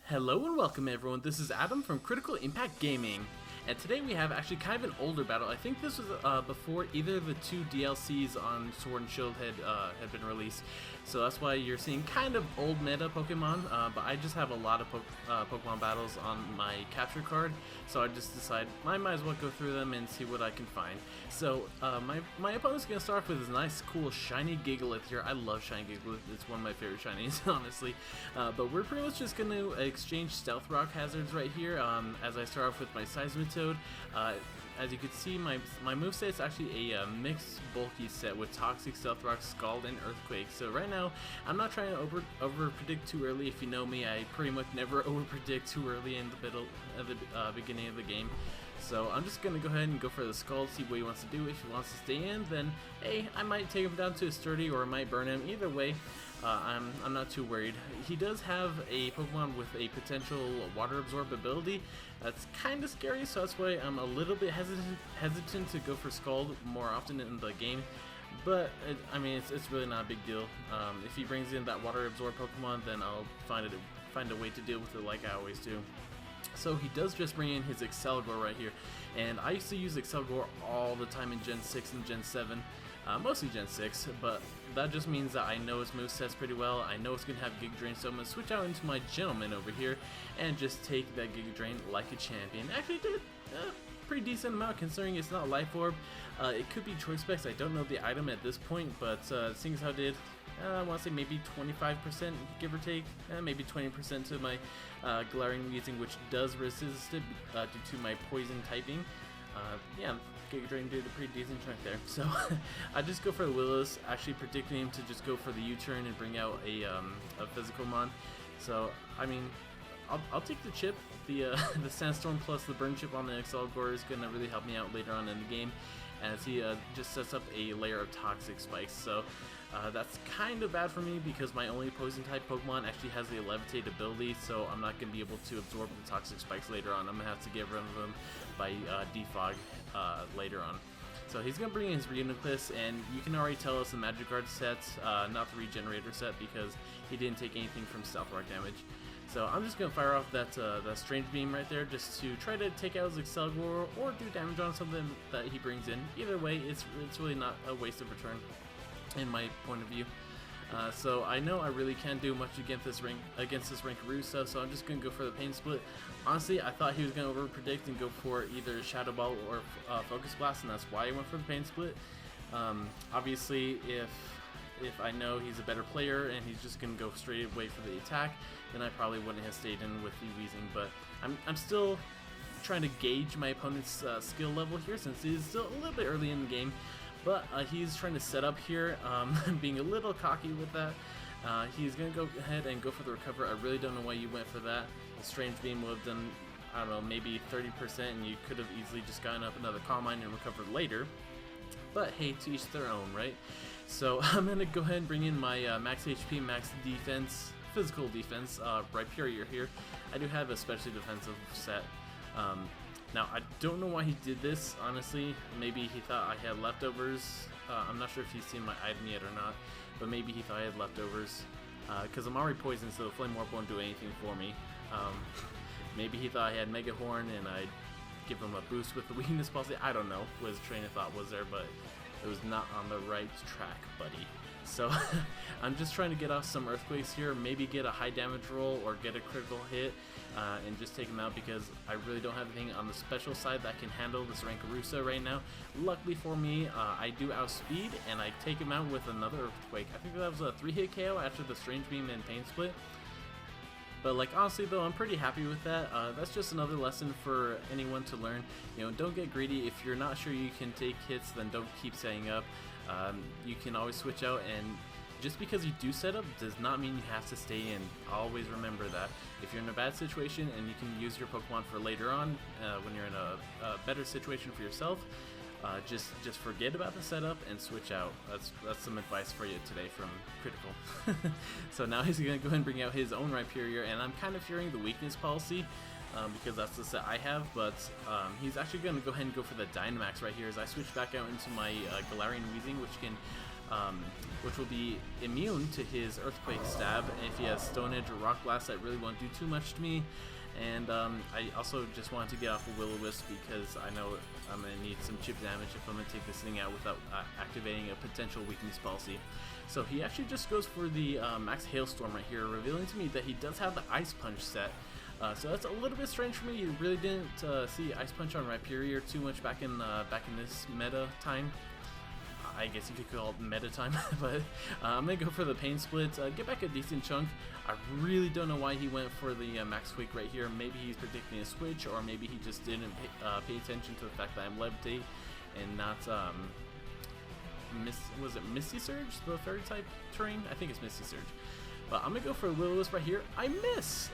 Hello and welcome everyone, this is Adam from Critical Impact Gaming, and today we have actually kind of an older battle. I think this was before either of the two DLCs on Sword and Shield had been released, so that's why you're seeing kind of old meta Pokemon, but I just have a lot of Pokemon battles on my capture card, so I just decided I might as well go through them and see what I can find. So my opponent's going to start off with this nice cool shiny Gigalith here. I love shiny Gigalith, it's one of my favorite shinies honestly, but we're pretty much just going to exchange Stealth Rock hazards right here as I start off with my Seismitoad. As you can see, my moveset is actually a mixed bulky set with Toxic, Stealth Rock, Scald, and Earthquake. So right now, I'm not trying to over predict too early. If you know me, I pretty much never over predict too early in the middle of the beginning of the game. So I'm just gonna go ahead and go for the Scald, see what he wants to do. If he wants to stay in, then hey, I might take him down to a Sturdy or I might burn him. Either way, I'm not too worried. He does have a Pokemon with a potential Water Absorb ability. That's kind of scary, so that's why I'm a little bit hesitant to go for Scald more often in the game. But I mean, it's really not a big deal. If he brings in that Water Absorb Pokemon, then I'll find a way to deal with it like I always do. So he does just bring in his Excelgor right here, and I used to use Excelgor all the time in Gen 6 and Gen 7, mostly Gen 6, but that just means that I know his movesets pretty well. I know it's going to have Giga Drain, so I'm going to switch out into my Gentleman over here and just take that Giga Drain like a champion. Actually did a pretty decent amount considering it's not Life Orb. It could be Choice Specs, I don't know the item at this point, but seeing as how it did, I want to say maybe 25%, give or take, maybe 20% to my Galarian Weezing, which does resist it due to my poison typing. Yeah, Giga Drain did a pretty decent chunk there. So I just go for the Willows, actually predicting him to just go for the U-turn and bring out a physical mon. So I mean, I'll take the chip. The Sandstorm plus the Burn chip on the Excelgor is going to really help me out later on in the game, as he just sets up a layer of Toxic Spikes. So that's kind of bad for me because my only Poison type Pokemon actually has the Levitate ability, so I'm not going to be able to absorb the Toxic Spikes later on. I'm going to have to get rid of them by Defog later on. So he's going to bring in his Reuniclus, and you can already tell it's a Magikarp set, not the Regenerator set, because he didn't take anything from Stealth Rock damage. So I'm just going to fire off that Strange Beam right there just to try to take out his Excelgor or do damage on something that he brings in. Either way, it's really not a waste of a turn in my point of view. So I know I really can't do much against this Rankarusa, so I'm just going to go for the Pain Split. Honestly, I thought he was going to over-predict and go for either Shadow Ball or Focus Blast, and that's why I went for the Pain Split. Obviously, if I know he's a better player and he's just going to go straight away for the attack, then I probably wouldn't have stayed in with the Weezing, but I'm still trying to gauge my opponent's skill level here since he's still a little bit early in the game. But he's trying to set up here, being a little cocky with that. He's going to go ahead and go for the Recover. I really don't know why you went for that. The Strange Beam would have done, I don't know, maybe 30%, and you could have easily just gotten up another Calm Mind and recovered later. But hey, to each their own, right? So I'm going to go ahead and bring in my max HP, max defense, physical defense, Rhyperior here. I do have a specially defensive set. Now, I don't know why he did this, honestly. Maybe he thought I had leftovers. I'm not sure if he's seen my item yet or not, but maybe he thought I had leftovers. Because I'm already poisoned, so the Flame Orb won't do anything for me. Maybe he thought I had Mega Horn and I'd give him a boost with the Weakness Policy. I don't know what his train of thought was there, but it was not on the right track, buddy. So I'm just trying to get off some Earthquakes here, maybe get a high damage roll or get a critical hit and just take him out, because I really don't have anything on the special side that can handle this Rankarusa right now. Luckily for me, I do outspeed and I take him out with another Earthquake. I think that was a 3-hit KO after the Strange Beam and Pain Split. But like, honestly though, I'm pretty happy with that. That's just another lesson for anyone to learn. You know, don't get greedy. If you're not sure you can take hits, then don't keep setting up. You can always switch out, and just because you do set up does not mean you have to stay in. Always remember that. If you're in a bad situation and you can use your Pokemon for later on, when you're in a better situation for yourself, just forget about the setup and switch out. That's some advice for you today from Critical. So now he's going to go ahead and bring out his own Rhyperior, and I'm kind of fearing the Weakness Policy, because that's the set I have, but he's actually going to go ahead and go for the Dynamax right here as I switch back out into my Galarian Weezing, which can which will be immune to his Earthquake Stab. And if he has Stone Edge or Rock Blast, that really won't do too much to me. And I also just wanted to get off of Will-O-Wisp because I know I'm going to need some chip damage if I'm going to take this thing out without activating a potential weakness policy. So he actually just goes for the Max Hailstorm right here, revealing to me that he does have the Ice Punch set. So that's a little bit strange for me. You really didn't see Ice Punch on Rhyperior too much back in this meta time. I guess you could call it meta time, but I'm going to go for the Pain Split, get back a decent chunk. I really don't know why he went for the Max Quake right here. Maybe he's predicting a switch, or maybe he just didn't pay attention to the fact that I'm Levitate and not, was it Misty Surge, the Fairy type terrain? I think it's Misty Surge. But I'm going to go for Will-O-Wisp right here. I miss!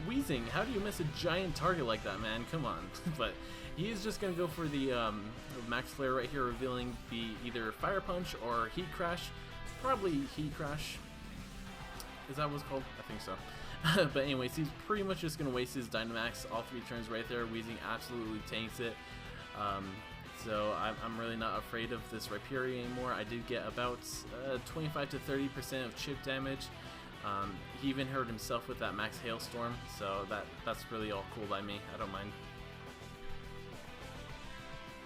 Weezing, how do you miss a giant target like that, man? Come on. But he is just going to go for the Max Flare right here, revealing the either Fire Punch or Heat Crash. Probably Heat Crash. Is that what it's called? I think so. But anyways, he's pretty much just going to waste his Dynamax all 3 turns right there. Weezing absolutely tanks it. So I'm really not afraid of this Rhyperior anymore. I did get about 25 to 30% of chip damage. He even hurt himself with that Max Hailstorm, so that's really all cool by me. I don't mind.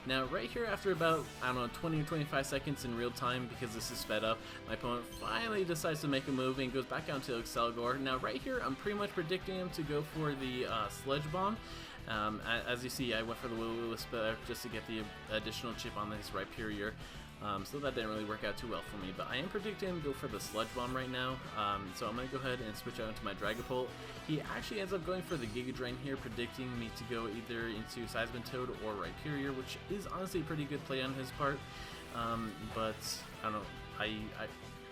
Now right here, after about, I don't know, 20 or 25 seconds in real time, because this is sped up, my opponent finally decides to make a move and goes back down to Excelgor. Now right here, I'm pretty much predicting him to go for the Sledge Bomb. As you see, I went for the Will-O-Wisp just to get the additional chip on his Rhyperior. So that didn't really work out too well for me, but I am predicting him to go for the Sludge Bomb right now. So I'm going to go ahead and switch out into my Dragapult. He actually ends up going for the Giga Drain here, predicting me to go either into Seismitoad or Rhyperior, which is honestly a pretty good play on his part. But I don't know,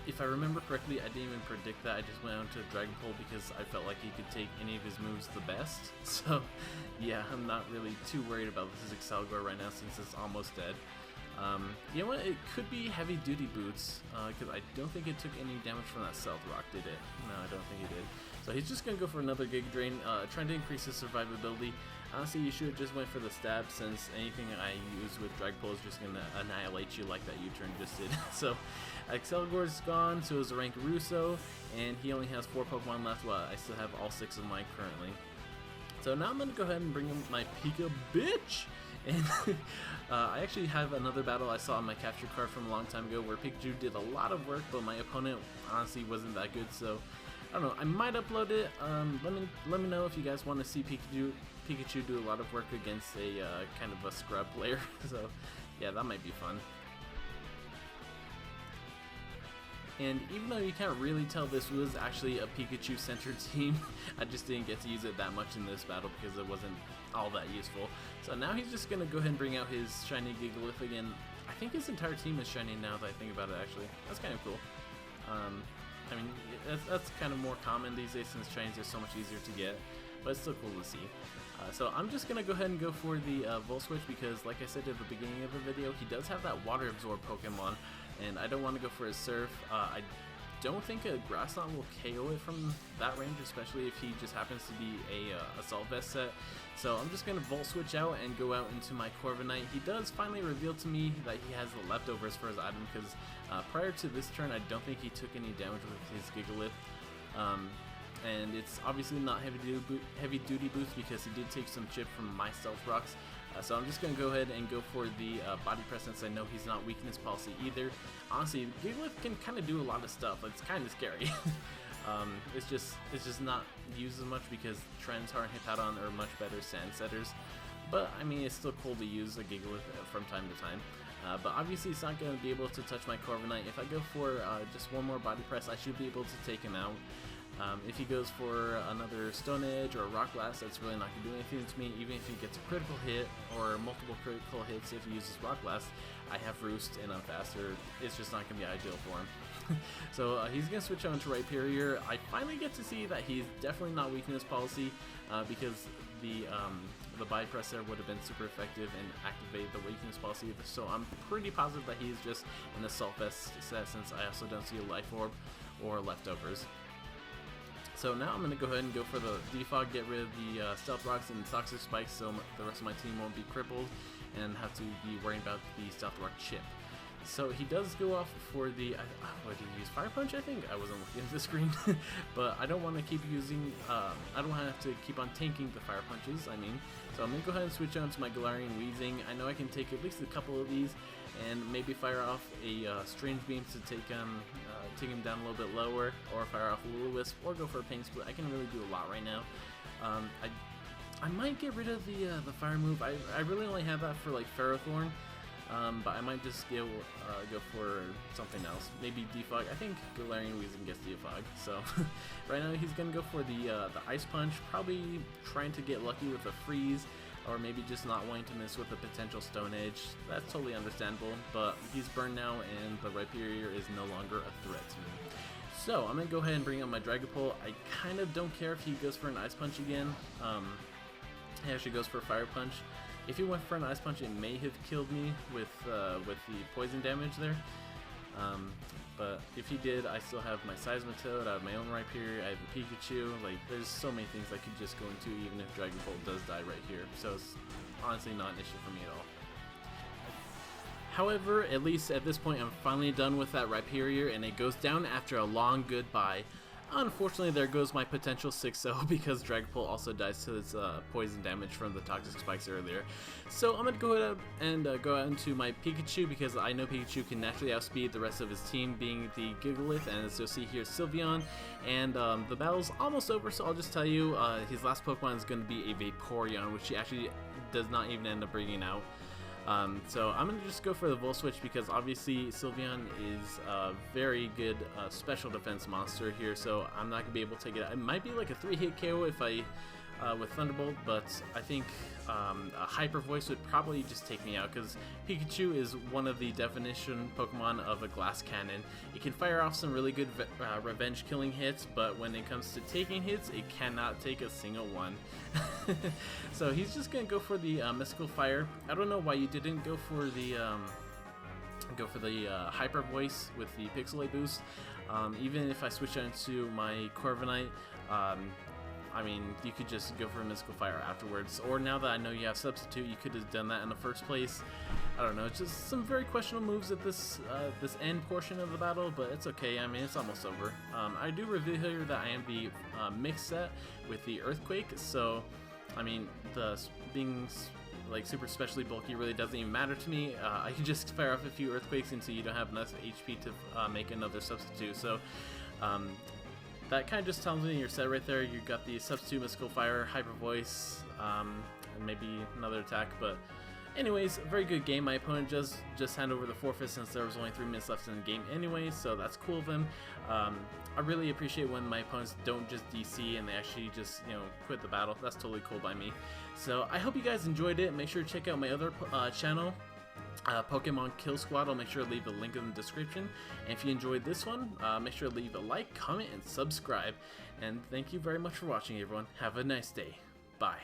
if I remember correctly, I didn't even predict that. I just went on to Dragapult because I felt like he could take any of his moves the best. So yeah, I'm not really too worried about this Excelgor right now since it's almost dead. You know what, it could be Heavy Duty Boots, because I don't think it took any damage from that Stealth Rock, did it? No, I don't think it did. So he's just going to go for another Giga Drain, trying to increase his survivability. Honestly, you should have just went for the stab, since anything I use with Dragapult is just going to annihilate you like that U-turn just did. So Excelgor's gone, so is the rank Russo, and he only has 4 Pokemon left, while I still have all 6 of mine currently. So now I'm going to go ahead and bring in my Pika Bitch! And I actually have another battle I saw on my capture card from a long time ago where Pikachu did a lot of work, but my opponent honestly wasn't that good, so I don't know, I might upload it. Let me know if you guys want to see Pikachu do a lot of work against a kind of a scrub player. So yeah, that might be fun. And even though you can't really tell this was actually a Pikachu-centered team, I just didn't get to use it that much in this battle because it wasn't all that useful. So now he's just going to go ahead and bring out his shiny Gigalith again. I think his entire team is shiny now that I think about it, actually. That's kind of cool. I mean, that's kind of more common these days since shinies are so much easier to get, but it's still cool to see. So I'm just going to go ahead and go for the Volt Switch because, like I said at the beginning of the video, he does have that Water Absorb Pokemon, and I don't want to go for his Surf. I don't think a Grass Knot will KO it from that range, especially if he just happens to be a Assault Vest set. So I'm just going to Volt Switch out and go out into my Corviknight. He does finally reveal to me that he has the leftovers for his item because prior to this turn, I don't think he took any damage with his Gigalith. And it's obviously not heavy duty boost because he did take some chip from my Stealth Rocks. So I'm just going to go ahead and go for the Body Press since I know he's not weakness policy either. Honestly, Gigalith can kind of do a lot of stuff. It's kind of scary. It's just not used as much because Trends and Hippowdon are much better Sand Setters. But I mean, it's still cool to use a Gigalith from time to time. But obviously it's not going to be able to touch my Corviknight. If I go for just one more Body Press, I should be able to take him out. If he goes for another Stone Edge or a Rock Blast, that's really not going to do anything to me. Even if he gets a critical hit or multiple critical hits if he uses Rock Blast, I have Roost and I'm faster. It's just not going to be ideal for him. So he's going to switch on to Rhyperior. I finally get to see that he's definitely not weakness policy because the Body Press there would have been super effective and activate the weakness policy. So I'm pretty positive that he's just an Assault Vest set since I also don't see a Life Orb or leftovers. So now I'm going to go ahead and go for the Defog, get rid of the Stealth Rocks and Toxic Spikes so the rest of my team won't be crippled and have to be worrying about the Stealth Rock chip. So he does go off for the, what did he use, Fire Punch I think? I wasn't looking at the screen, but I don't want to keep using, I don't want to have to keep on tanking the Fire Punches, I mean. So I'm going to go ahead and switch on to my Galarian Weezing. I know I can take at least a couple of these and maybe fire off a Strange Beam to take him down a little bit lower, or fire off a Will-O-Wisp, or go for a Pain Split. I can really do a lot right now. I might get rid of the fire move. I really only have that for like Ferrothorn. But I might just go for something else. Maybe Defog. I think Galarian Weezing gets Defog. So right now he's gonna go for the Ice Punch. Probably trying to get lucky with a Freeze, or maybe just not wanting to miss with a potential Stone Edge. That's totally understandable. But he's burned now, and the Rhyperior is no longer a threat to me. So I'm gonna go ahead and bring up my Dragapult. I kind of don't care if he goes for an Ice Punch again. He actually goes for a Fire Punch. If he went for an Ice Punch, it may have killed me with the poison damage there. But if he did, I still have my Seismitoad, I have my own Rhyperior, I have a Pikachu. Like, there's so many things I could just go into even if Dragapult does die right here. So it's honestly not an issue for me at all. However, at least at this point, I'm finally done with that Rhyperior, and it goes down after a long goodbye. Unfortunately, there goes my potential 6-0 because Dragapult also dies to its poison damage from the Toxic Spikes earlier. So I'm going to go ahead and go out into my Pikachu, because I know Pikachu can naturally outspeed the rest of his team, being the Gigalith, and as you'll see here, Sylveon. And the battle's almost over, so I'll just tell you, his last Pokemon is going to be a Vaporeon, which he actually does not even end up bringing out. So I'm going to just go for the Volt Switch, because obviously Sylveon is a very good special defense monster here, so I'm not going to be able to take it out. It might be like a 3-hit KO if I with Thunderbolt, but I think a Hyper Voice would probably just take me out, because Pikachu is one of the definition Pokemon of a glass cannon. It can fire off some really good revenge killing hits, but when it comes to taking hits, it cannot take a single one. So he's just gonna go for the Mystical Fire. I don't know why you didn't go for the Hyper Voice with the Pixelate boost. Even if I switch on to my Corviknight, I mean, you could just go for a Mystical Fire afterwards, or now that I know you have Substitute, you could have done that in the first place. I don't know, it's just some very questionable moves at this end portion of the battle, but it's okay. I mean, it's almost over. I do reveal here that I am the mix set with the Earthquake, so I mean, being like super specially bulky really doesn't even matter to me. I can just fire off a few Earthquakes until you don't have enough HP to make another Substitute. So that kind of just tells me you're set right there. You got the Substitute, Mystical Fire, Hyper Voice, and maybe another attack. But anyways, a very good game. My opponent just handed over the forfeit since there was only 3 minutes left in the game anyway, so that's cool of him. I really appreciate when my opponents don't just DC and they actually just, you know, quit the battle. That's totally cool by me. So I hope you guys enjoyed it. Make sure to check out my other channel, Pokemon Kill Squad. I'll make sure to leave a link in the description. And if you enjoyed this one, make sure to leave a like, comment, and subscribe. And thank you very much for watching, everyone. Have a nice day. Bye.